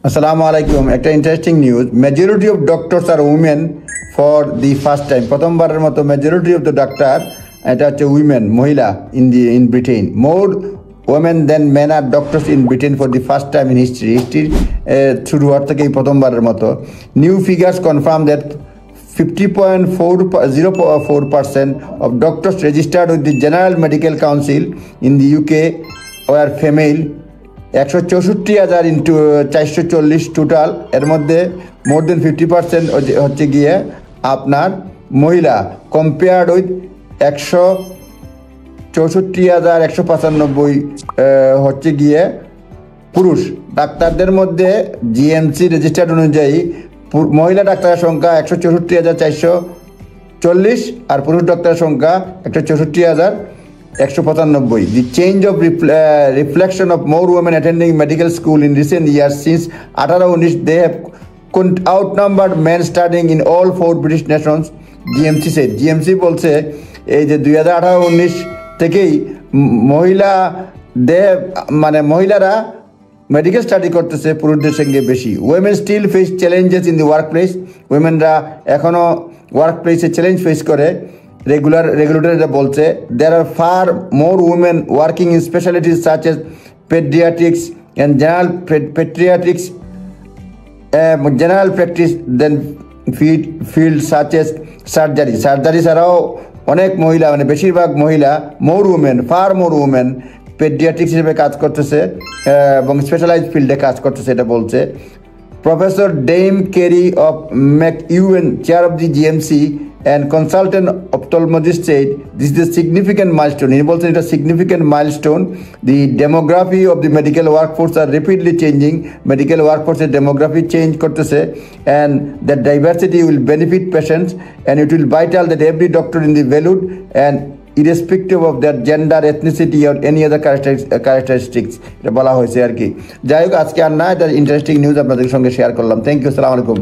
আসসালামু আলাইকুম। একটা interesting news, majority of doctors are women for the first time. প্রথমবারের মতো মেজরিটি অফ দ্য ডাক্তার, এটা হচ্ছে উইমেন, মহিলা in Britain. More women than men are doctors in Britain for the first time in history শুরু হওয়ার থেকেই প্রথমবারের মতো। New figures confirm that 50.04% of doctors registered with the General Medical Council in the UK were female। 164,000 into 440 total, এর মধ্যে মোর দেন 50% হচ্ছে গিয়ে আপনার মহিলা, কম্পেয়ার্ড উইথ 164,195 হচ্ছে গিয়ে পুরুষ। ডাক্তারদের মধ্যে জিএমসি রেজিস্টার্ড অনুযায়ী মহিলা ডাক্তারের সংখ্যা 164,440 আর পুরুষ ডাক্তারের সংখ্যা 164,195। The change of reflection of more women attending medical school in recent years since 1819 they have outnumbered men studying in all 4 British nations, GMC said। GMC বলছে এই যে 2018-19 থেকেই মহিলারা মেডিকেল স্টাডি করতেছে পুরুষদের সঙ্গে বেশি। Women still face challenges in the workplace. উইমেনরা এখনও ওয়ার্ক প্লেসে চ্যালেঞ্জ ফেস করে। রেগুলেটর এটা বলছে। There are far more women working in specialities such as paediatrics and general practice than field such as surgery. Surgery ছাড়াও অনেক মহিলা, বেশিরভাগ মহিলা, মোর উমেন পেডিয়াট্রিক্স হিসেবে কাজ করতেছে এবং স্পেশালাইজ ফিল্ডে কাজ করতেছে, এটা বলছে। Professor Dame Carrie of McEwen, chair of the GMC and consultant ophthalmologist said this is a significant milestone. He বলছেন এটা significant milestone. The demography of the medical workforce are rapidly changing. Medical workforce demography change করতেছে and that diversity will benefit patients and it will vital that every doctor in the valued and irrespective of their gender, ethnicity or any other characteristics এটা বলা হয়েছে আর কি। যাই হোক, আজকে আর না, এটা ইন্টারেস্টিং নিউজ আপনাদের সঙ্গে শেয়ার করলাম। থ্যাংক ইউ, আসসালামু আলাইকুম।